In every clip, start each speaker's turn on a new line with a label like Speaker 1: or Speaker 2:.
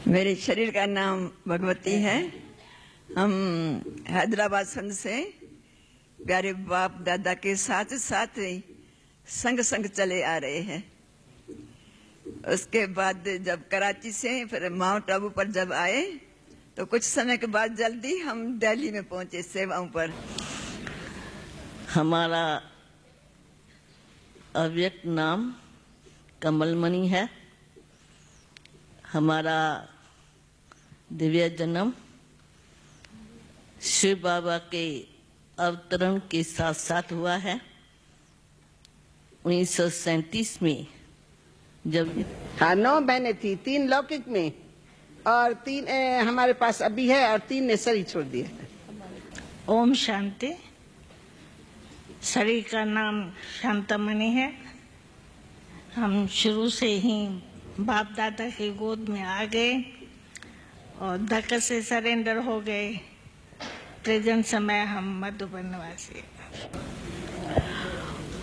Speaker 1: मेरे शरीर का नाम भगवती है। हम हैदराबाद संघ से प्यारे बाप दादा के साथ साथ संग संग चले आ रहे हैं। उसके बाद जब कराची से फिर माउंट आबू पर जब आए तो कुछ समय के बाद जल्दी हम दिल्ली में पहुंचे सेवाओं पर।
Speaker 2: हमारा अव्यक्त नाम कमलमणि है। हमारा दिव्य जन्म शिव बाबा के अवतरण के साथ साथ हुआ है। 1937 में जब
Speaker 3: 9 बहनें थी, 3 लौकिक में और 3 हमारे पास अभी है और 3 ने शरीर छोड़ दिया।
Speaker 4: ओम शांति। शरीर का नाम शांतमणि है। हम शुरू से ही बाप दादा की गोद में आ गए और धक्के से सरेंडर हो गए। प्रेजेंट समय हम मधुबन निवासी।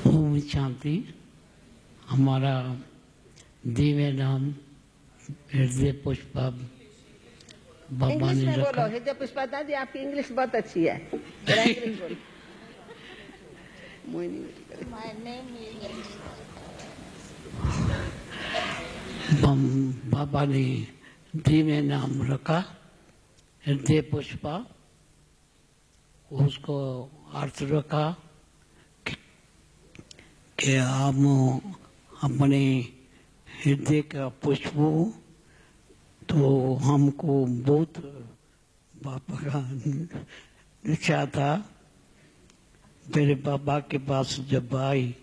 Speaker 5: ओम शांति। हमारा दिव्य नाम हृदय पुष्पा बाबा
Speaker 3: इंग्लिश
Speaker 5: ने
Speaker 3: में
Speaker 5: रखा।
Speaker 3: बोलो। हृदय पुष्पा दादी, आपकी इंग्लिश बहुत अच्छी है। इंग्लिश बोलो।
Speaker 5: बाबा ने दिव्य नाम रखा हृदय पुष्पा। उसको अर्थ रखा कि हम अपने हृदय का पुष्प हो, तो हमको बहुत बाबा का निशा था। मेरे बाबा के पास जब आई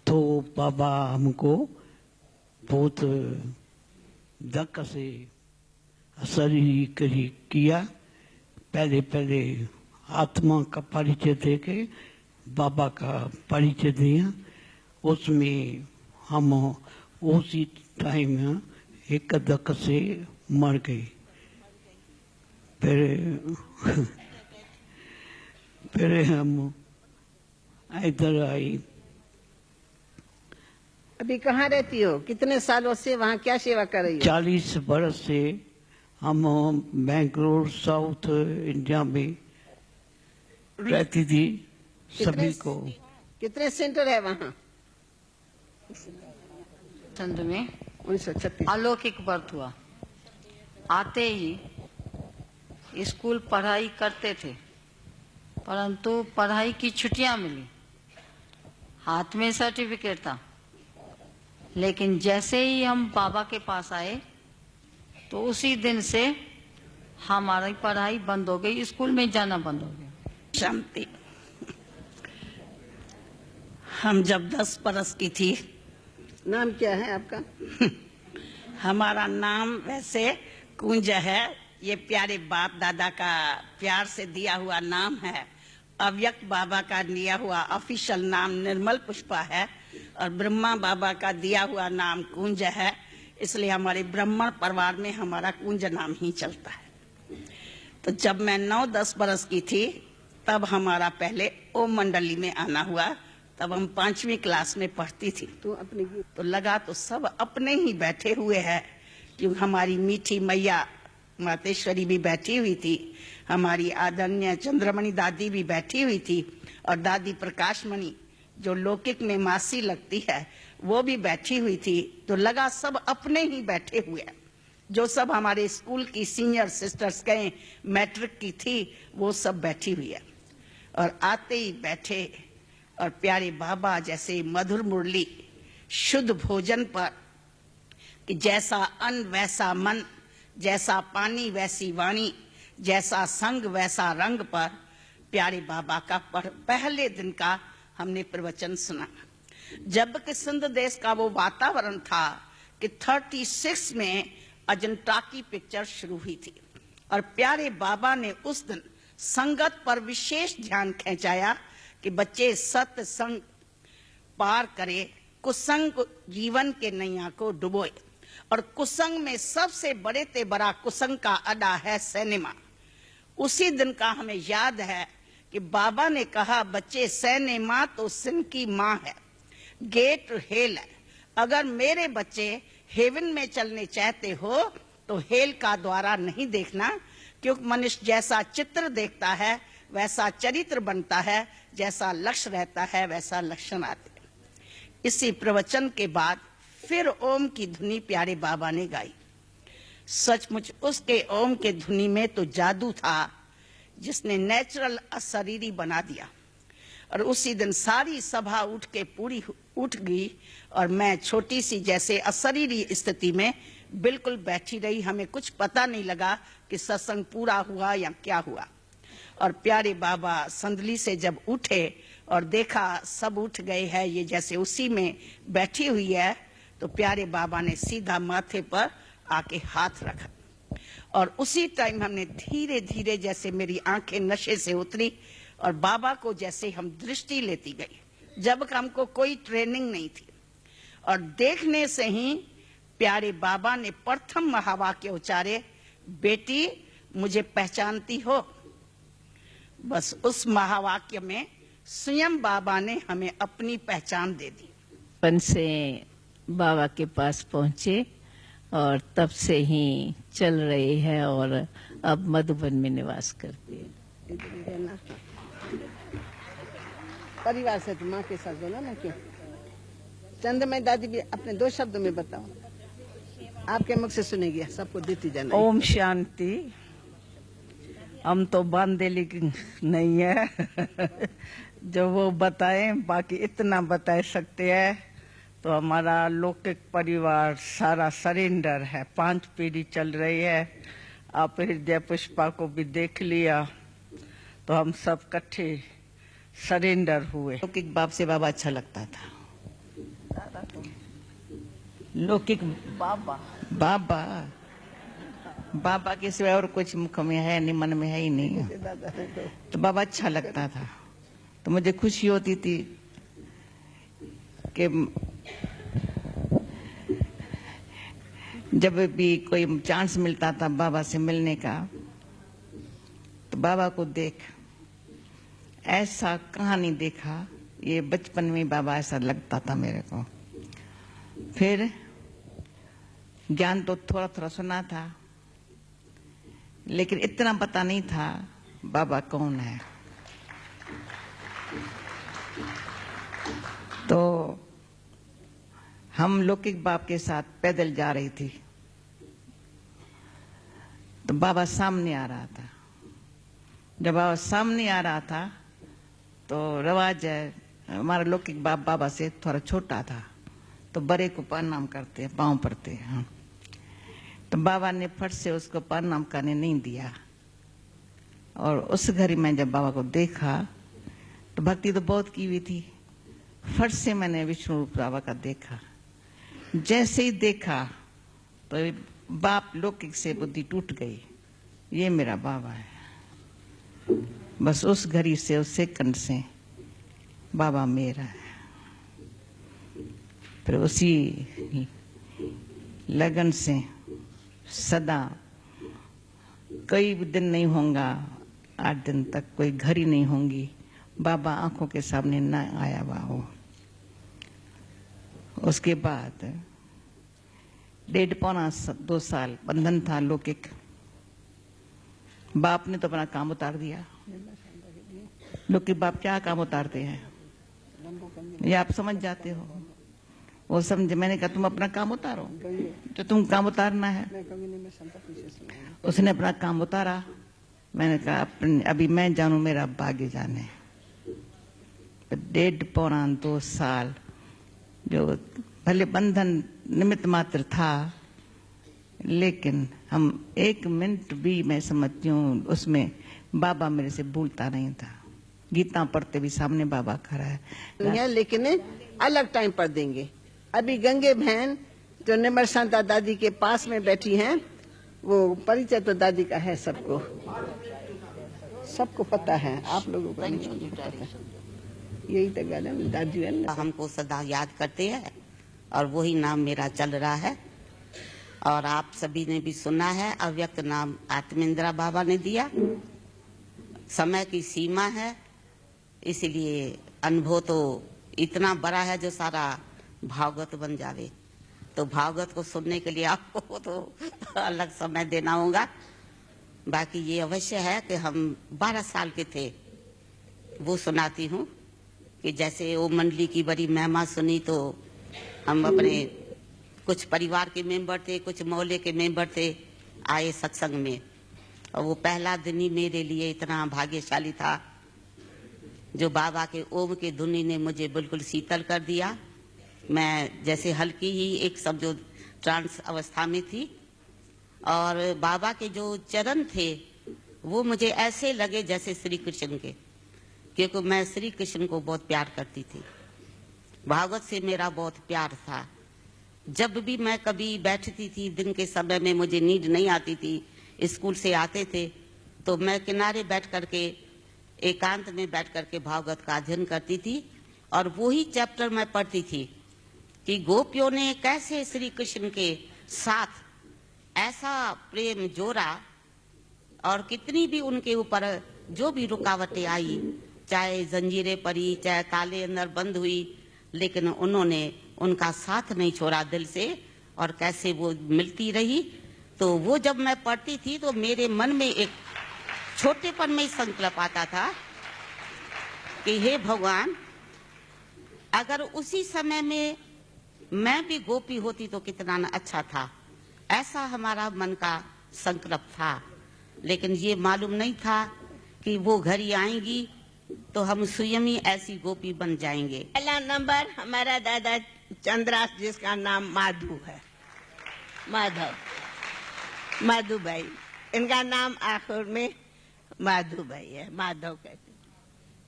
Speaker 5: तो बाबा हमको बहुत धक्का से असर ही किया। पहले आत्मा का परिचय देके बाबा का परिचय दिया। उसमें हम उसी टाइम एक धक्का से मर गए। फिर हम इधर आई।
Speaker 3: अभी कहाँ रहती हो? कितने सालों से वहाँ क्या सेवा कर रही हो?
Speaker 5: 40 बरस से हम बेंगलोर साउथ इंडिया में रहती थी। सभी को
Speaker 3: कितने सेंटर है वहाँ?
Speaker 6: चंद में
Speaker 3: 1936
Speaker 6: अलौकिक बर्थ हुआ। आते ही स्कूल पढ़ाई करते थे, परंतु पढ़ाई की छुट्टियां मिली। हाथ में सर्टिफिकेट था, लेकिन जैसे ही हम बाबा के पास आए तो उसी दिन से हमारी पढ़ाई बंद हो गई, स्कूल में जाना बंद हो गया।
Speaker 4: शांति। हम जब 10 बरस की थी।
Speaker 3: नाम क्या है आपका?
Speaker 4: हमारा नाम वैसे कुंज है। ये प्यारे बाप दादा का प्यार से दिया हुआ नाम है। अव्यक्त बाबा का दिया हुआ ऑफिशियल नाम निर्मल पुष्पा है और ब्रह्मा बाबा का दिया हुआ नाम कुंज है। इसलिए हमारे ब्राह्मण परिवार में हमारा कुंज नाम ही चलता है। तो जब मैं 9-10 बरस की थी तब हमारा पहले ओम मंडली में आना हुआ। तब हम 5वीं क्लास में पढ़ती थी। तो लगा तो सब अपने ही बैठे हुए हैं, क्योंकि हमारी मीठी मैया मातेश्वरी भी बैठी हुई थी, हमारी आदरणीय चंद्रमणि दादी भी बैठी हुई थी और दादी प्रकाशमणि जो लौकिक में मासी लगती है वो भी बैठी हुई थी। तो लगा सब अपने ही बैठे हुए हैं। जो सब हमारे स्कूल की सीनियर सिस्टर्स कहें मैट्रिक की थी वो सब बैठी हुई है। और आते ही बैठे और प्यारे बाबा जैसे मधुर मुरली शुद्ध भोजन पर कि जैसा अन्न वैसा मन, जैसा पानी वैसी वाणी, जैसा संग वैसा रंग पर प्यारे बाबा का पहले दिन का हमने प्रवचन सुना। जबकि सिंध देश का वो वातावरण था कि 36 में अजंता की पिक्चर शुरू हुई थी और प्यारे बाबा ने उस दिन संगत पर विशेष ध्यान खिंचाया कि बच्चे सत्संग पार करे, कुसंग जीवन के नैया को डुबोए। और कुसंग में सबसे बड़े ते बड़ा कुसंग का अड्डा है सिनेमा। उसी दिन का हमें याद है कि बाबा ने कहा, बच्चे सिनेमा तो सिन की माँ है, गेट हेल है। अगर मेरे बच्चे हेवन में चलने चाहते हो तो हेल का द्वारा नहीं देखना, क्योंकि मनुष्य जैसा चित्र देखता है वैसा चरित्र बनता है, जैसा लक्ष्य रहता है वैसा लक्षण आते हैं। इसी प्रवचन के बाद फिर ओम की धुनी प्यारे बाबा ने गाई। सचमुच उसके ओम के धुनी में तो जादू था जिसने नेचुरल अशरीरी बना दिया। और उसी दिन सारी सभा उठ के पूरी उठ गई और मैं छोटी सी जैसे अशरीरी स्थिति में बिल्कुल बैठी रही। हमें कुछ पता नहीं लगा कि सत्संग पूरा हुआ या क्या हुआ। और प्यारे बाबा संदली से जब उठे और देखा सब उठ गए हैं, ये जैसे उसी में बैठी हुई है, तो प्यारे बाबा ने सीधा माथे पर आके हाथ रखा। और उसी टाइम हमने धीरे धीरे, जैसे मेरी आंखें नशे से उतरी और बाबा को जैसे हम दृष्टि लेती गई, जब हमको कोई ट्रेनिंग नहीं थी। और देखने से ही प्यारे बाबा ने प्रथम महावाक्य उच्चारे, बेटी मुझे पहचानती हो। बस उस महावाक्य में स्वयं बाबा ने हमें अपनी पहचान दे दी।
Speaker 2: बचपन से बाबा के पास पहुंचे और तब से ही चल रही है और अब मधुबन में निवास करती है।
Speaker 3: परिवार से तो माँ के साथ बोला ना, क्यों? चंद्रमय दादी भी अपने 2 शब्दों में बताओ, आपके मुख से सुनेगी, सबको देती जाना।
Speaker 4: ओम शांति। हम तो बांधेली नहीं है जो वो बताए, बाकी इतना बता सकते हैं। तो हमारा लौकिक परिवार सारा सरेंडर है, 5 पीढ़ी चल रही है। आप हृदय पुष्पा को भी देख लिया, तो हम सब इकट्ठे सरेंडर हुए।
Speaker 7: लौकिक बाप से बाबा अच्छा लगता था। लौकिक
Speaker 4: बाबा
Speaker 7: बाबा बाबा के सिवाय और कुछ मुख में है नहीं, मन में है ही नहीं, तो बाबा अच्छा लगता था। तो मुझे खुशी होती थी कि जब भी कोई चांस मिलता था बाबा से मिलने का, तो बाबा को देख ऐसा कहाँ नहीं देखा। ये बचपन में बाबा ऐसा लगता था मेरे को। फिर ज्ञान तो थोड़ा थोड़ा सुना था, लेकिन इतना पता नहीं था बाबा कौन है। तो हम लौकिक बाप के साथ पैदल जा रही थी, तो बाबा सामने आ रहा था। जब बाबा सामने आ रहा था तो रवाज है, हमारा लौकिक बाप बाबा से थोड़ा छोटा था, तो बड़े को प्रणाम करते हैं, पाँव पड़ते हैं। हाँ। तो बाबा ने फट से उसको प्रणाम करने नहीं दिया। और उस घड़ी में जब बाबा को देखा तो भक्ति तो बहुत की हुई थी, फट से मैंने विष्णु रूप बाबा का देखा। जैसे ही देखा तो बाप लौकिक से बुद्धि टूट गई, ये मेरा बाबा है। बस उस घड़ी से, उस सेकंड से बाबा मेरा है। फिर उसी लगन से सदा कई दिन नहीं होगा, 8 दिन तक कोई घड़ी नहीं होंगी, बाबा आंखों के सामने न आया हुआ हो। उसके बाद 1.5-2 साल बंधन था लौकिक। बाप ने तो अपना काम उतार दिया। लौकिक बाप क्या काम उतारते हैं ये आप समझ जाते हो। वो समझे, मैंने कहा तुम अपना काम उतारो जो तुम काम उतारना है। उसने अपना काम उतारा। मैंने कहा अभी मैं जानू, मेरा भाग्य जाने। 1.5-2 साल जो भले बंधन निमित्त मात्र था, लेकिन हम 1 मिनट भी, मैं समझती हूँ, उसमें बाबा मेरे से भूलता नहीं था। गीता पढ़ते भी सामने बाबा खड़ा है।
Speaker 3: लेकिन अलग टाइम पर देंगे। अभी गंगे बहन जो निमर शांता दादी के पास में बैठी हैं, वो परिचय तो दादी का है, सबको पता है, आप लोगों को नहीं पता है। यही तो गाना दादी है ना।
Speaker 4: हमको सदा याद करते हैं और वही नाम मेरा चल रहा है। और आप सभी ने भी सुना है, अव्यक्त नाम आत्मेंद्रा बाबा ने दिया। समय की सीमा है, इसलिए अनुभव तो इतना बड़ा है जो सारा भागवत बन जावे। तो भागवत को सुनने के लिए आपको तो अलग समय देना होगा। बाकी ये अवश्य है कि हम 12 साल के थे, वो सुनाती हूँ कि जैसे वो मंडली की बड़ी महिमा सुनी तो हम अपने कुछ परिवार के मेंबर थे, कुछ मोहल्ले के मेंबर थे, आए सत्संग में। और वो पहला दिन ही मेरे लिए इतना भाग्यशाली था जो बाबा के ओम के धुनी ने मुझे बिल्कुल शीतल कर दिया। मैं जैसे हल्की ही एक समझो ट्रांस अवस्था में थी और बाबा के जो चरण थे वो मुझे ऐसे लगे जैसे श्री कृष्ण के, क्योंकि मैं श्री कृष्ण को बहुत प्यार करती थी। भागवत से मेरा बहुत प्यार था। जब भी मैं कभी बैठती थी दिन के समय में, मुझे नींद नहीं आती थी, स्कूल से आते थे तो मैं किनारे बैठ करके एकांत में बैठ करके भागवत का अध्ययन करती थी। और वही चैप्टर मैं पढ़ती थी कि गोपियों ने कैसे श्री कृष्ण के साथ ऐसा प्रेम जोड़ा और कितनी भी उनके ऊपर जो भी रुकावटें आई, चाहे जंजीरें पड़ी, चाहे ताले अंदर बंद हुई, लेकिन उन्होंने उनका साथ नहीं छोड़ा दिल से और कैसे वो मिलती रही। तो वो जब मैं पढ़ती थी तो मेरे मन में एक छोटेपन में संकल्प आता था कि हे भगवान, अगर उसी समय में मैं भी गोपी होती तो कितना अच्छा था। ऐसा हमारा मन का संकल्प था, लेकिन ये मालूम नहीं था कि वो घड़ी आएंगी तो हम स्वयं ही ऐसी गोपी बन जाएंगे।
Speaker 8: पहला नंबर हमारा दादा चंद्रास, जिसका नाम माधु है, माधु भाई। इनका नाम आखिर में माधु भाई है, माधव कहते हैं।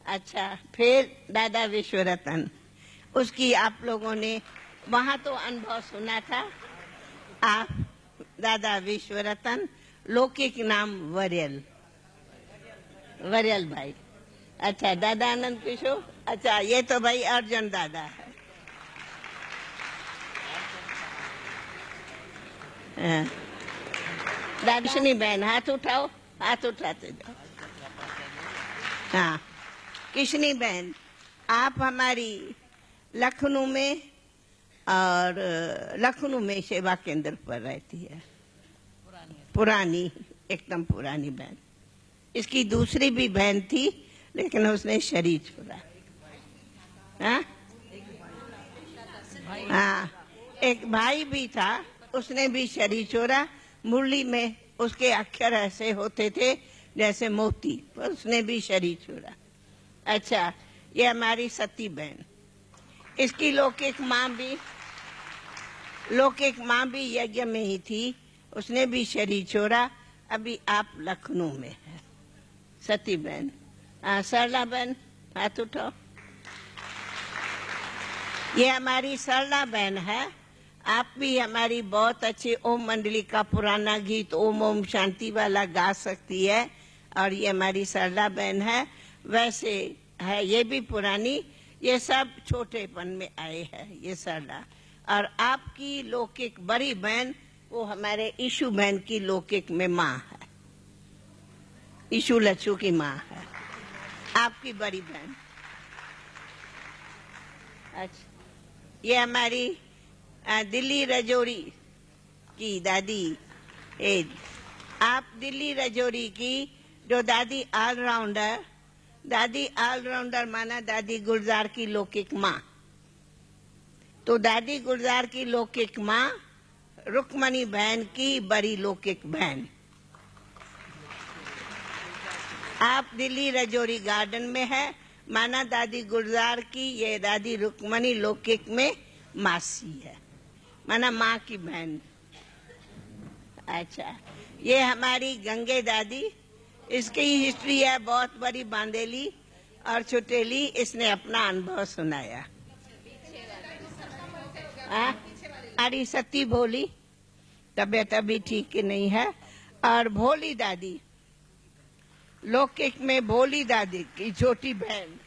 Speaker 8: अच्छा, फिर दादा विश्वरतन, उसकी आप लोगों ने वहां तो अनुभव सुना था। आप दादा विश्वरतन, लौकिक नाम वरियल भाई। अच्छा, दादा आनंद किशोर। अच्छा, ये तो भाई अर्जुन दादा है। दाक्षिणी बहन, हाथ उठाओ, हाथ उठाते जाओ। हाँ, किशनी बहन, आप हमारी लखनऊ में और लखनऊ में सेवा केंद्र पर रहती है। पुरानी, एकदम पुरानी बहन। इसकी दूसरी भी बहन थी लेकिन उसने शरीर छोड़ा। हाँ, एक भाई भी था, उसने भी शरीर छोड़ा। मुरली में उसके अक्षर ऐसे होते थे जैसे मोती, पर उसने भी शरीर छोड़ा। अच्छा, ये हमारी सती बहन, इसकी लौकिक माँ भी यज्ञ में ही थी, उसने भी शरीर छोड़ा। अभी आप लखनऊ में है, सती बहन। सरला बहन, हाथ उठाओ। ये हमारी सरला बहन है। आप भी हमारी बहुत अच्छी ओम मंडली का पुराना गीत ओम ओम शांति वाला गा सकती है, और ये हमारी सरला बहन है। वैसे है ये भी पुरानी, ये सब छोटेपन में आए हैं, ये सरला। और आपकी लौकिक बड़ी बहन, वो हमारे ईशु बहन की लौकिक में माँ है, ईशु लच्छू की माँ है, आपकी बड़ी बहन। अच्छा, ये हमारी दिल्ली रजौरी की दादी एज। आप दिल्ली रजौरी की जो दादी ऑलराउंडर माना दादी गुलजार की लौकिक माँ। तो दादी गुलजार की लौकिक माँ रुक्मणी बहन की बड़ी लौकिक बहन। आप दिल्ली रजौरी गार्डन में है, माना दादी गुलजार की ये दादी रुक्मणी लौकिक में मासी है, माना माँ की बहन। अच्छा, ये हमारी गंगे दादी, इसकी हिस्ट्री है बहुत बड़ी, बांदेली और छुटेली। इसने अपना अनुभव सुनाया। हमारी सती भोली, तबीयत अभी ठीक नहीं है। और भोली दादी, लौकिक में भोली दादी की छोटी बहन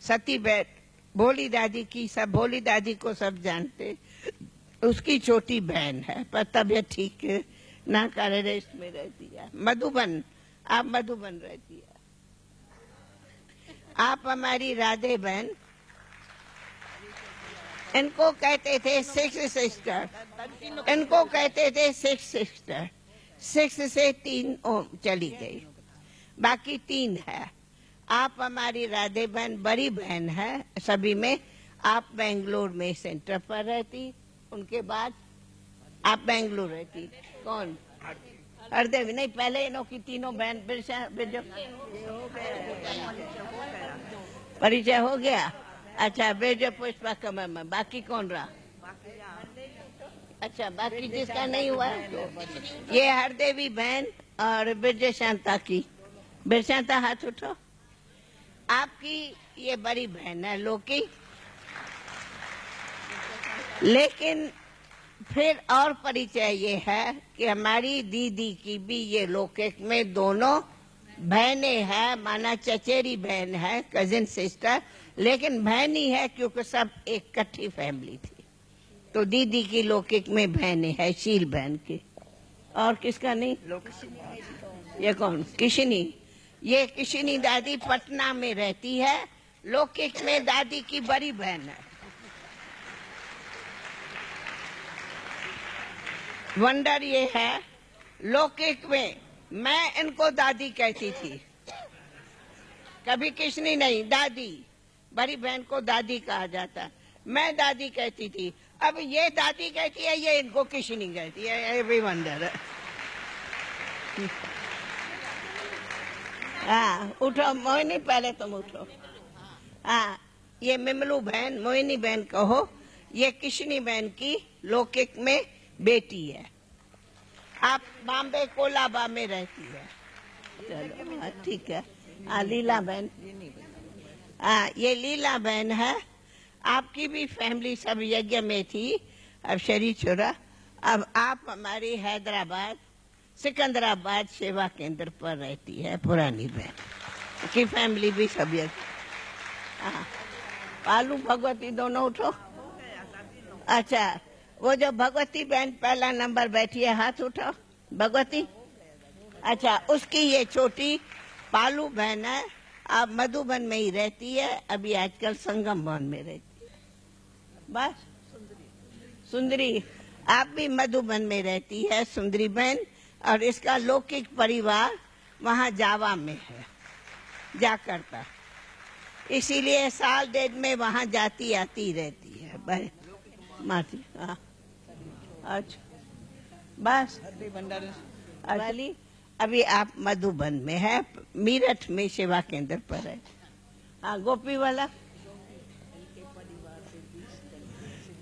Speaker 8: सती भोली दादी की, सब भोली दादी को सब जानते, उसकी छोटी बहन है पर तबीयत ठीक ना करे रेस्ट में रहती है। मधुबन, आप मधुबन रहती है। आप हमारी राधे बहन, इनको कहते थे सिक्स सिस्टर, इनको कहते थे सिक्स सिस्टर। 6 से 3 चली गई, बाकी 3 है। आप हमारी राधे बहन बड़ी बहन है सभी में। आप बेंगलोर में सेंटर पर रहती, उनके बाद आप बेंगलोर रहती। कौन? हरदेवी नहीं, पहले इन्हों की तीनों बहन परिचय हो गया। अच्छा, बेजो पुष्पा कमर में, बाकी कौन रहा? अच्छा, बाकी जिसका नहीं हुआ ये हरदेवी बहन और बिरजे शांता की। बिरजे शांता हाथ उठो। आपकी ये बड़ी बहन है लोकी, लेकिन फिर और परिचय ये है कि हमारी दीदी की भी ये लौकिक में दोनों बहनें हैं, माना चचेरी बहन है, कजिन सिस्टर, लेकिन बहन ही है क्योंकि सब एक इकट्ठी फैमिली थी। तो दीदी की लौकिक में बहनें है, शील बहन की। और किसका नहीं? ये कौन? किशनी। ये किशनी दादी पटना में रहती है, लौकिक में दादी की बड़ी बहन है। वंडर ये है, लौकिक में मैं इनको दादी कहती थी, कभी किशनी नहीं, दादी। बड़ी बहन को दादी कहा जाता, मैं दादी कहती थी। अब ये दादी कहती है, ये इनको किशनी कहती है। ये भी वंडर है। हाँ, उठो मोहिनी, पहले तुम उठो। हाँ, ये मिमलू बहन, मोहिनी बहन कहो, ये किशनी बहन की लौकिक में बेटी है। आप बॉम्बे कोलाबा में रहती है। चलो, हाँ, ठीक है। लीला बहन, हाँ, ये लीला बहन है। आपकी भी फैमिली सब यज्ञ में थी, अब शरीर छोड़ा। अब आप हमारी हैदराबाद सिकंदराबाद सेवा केंद्र पर रहती है, पुरानी बहन की फैमिली भी सब यज्ञ। हाँ, पालू भगवती दोनों उठो। अच्छा, वो जो भगवती बहन पहला नंबर बैठी है, हाथ उठाओ। भगवती, अच्छा, उसकी ये छोटी पालू बहन है, आप मधुबन में ही रहती है, अभी आजकल संगम भवन में रहती है। बस सुंदरी, आप भी मधुबन में रहती है, सुंदरी बहन। और इसका लौकिक परिवार वहाँ जावा में है, जाकर्ता, इसीलिए साल 1.5 में वहाँ जाती आती रहती है। माती, हाँ, अच्छा, बस वाली। अभी आप मधुबन में है, मीरठ में सेवा केंद्र पर है। हाँ, गोपी वाला,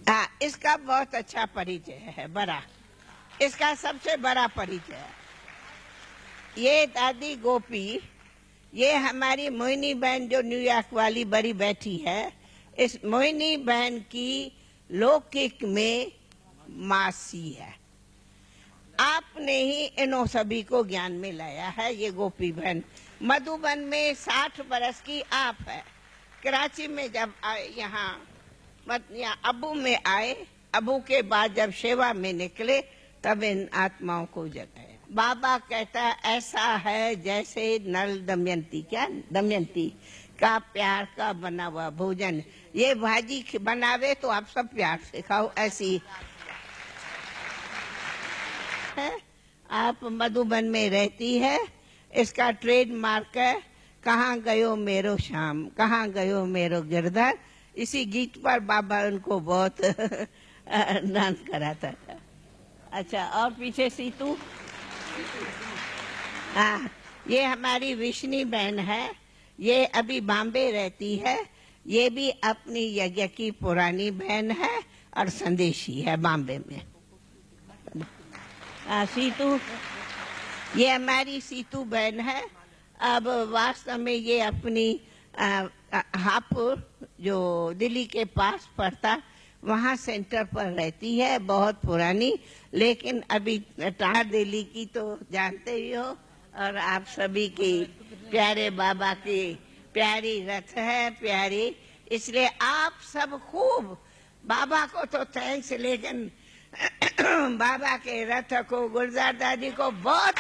Speaker 8: हाँ, इसका बहुत अच्छा परिचय है, बड़ा, इसका सबसे बड़ा परिचय है। ये दादी गोपी, ये हमारी मोहिनी बहन जो न्यूयॉर्क वाली बड़ी बैठी है, इस मोहिनी बहन की लौकिक में मासी है। आपने ही इन्हों सभी को ज्ञान में लाया है। ये गोपी बहन मधुबन में 60 बरस की आप है। कराची में जब यहाँ अबू में आए, अबू के बाद जब सेवा में निकले, तब इन आत्माओं को जगाए। बाबा कहता ऐसा है जैसे नल दमयंती, क्या दमयंती का प्यार का बना हुआ भोजन। ये भाजी बनावे तो आप सब प्यार से खाओ, ऐसी है। आप मधुबन में रहती है, इसका ट्रेडमार्क है, कहाँ गयो मेरो शाम, कहाँ गयो मेरो गिरधर। इसी गीत पर बाबा उनको बहुत डांस कराता था। अच्छा, और पीछे सीतू, हाँ, ये हमारी विष्णु बहन है, ये अभी बॉम्बे रहती है। ये भी अपनी यज्ञ की पुरानी बहन है और संदेशी है बॉम्बे में। सीतू, ये हमारी सीतू बहन है। अब वास्तव में ये अपनी हापुर जो दिल्ली के पास पड़ता, वहाँ सेंटर पर रहती है, बहुत पुरानी। लेकिन अभी टार दिल्ली की तो जानते ही हो, और आप सभी की प्यारे बाबा की प्यारी रथ है, प्यारी, इसलिए आप सब खूब बाबा को तो थैंक्स, लेकिन बाबा के रथ को, गुलजार दादी को बहुत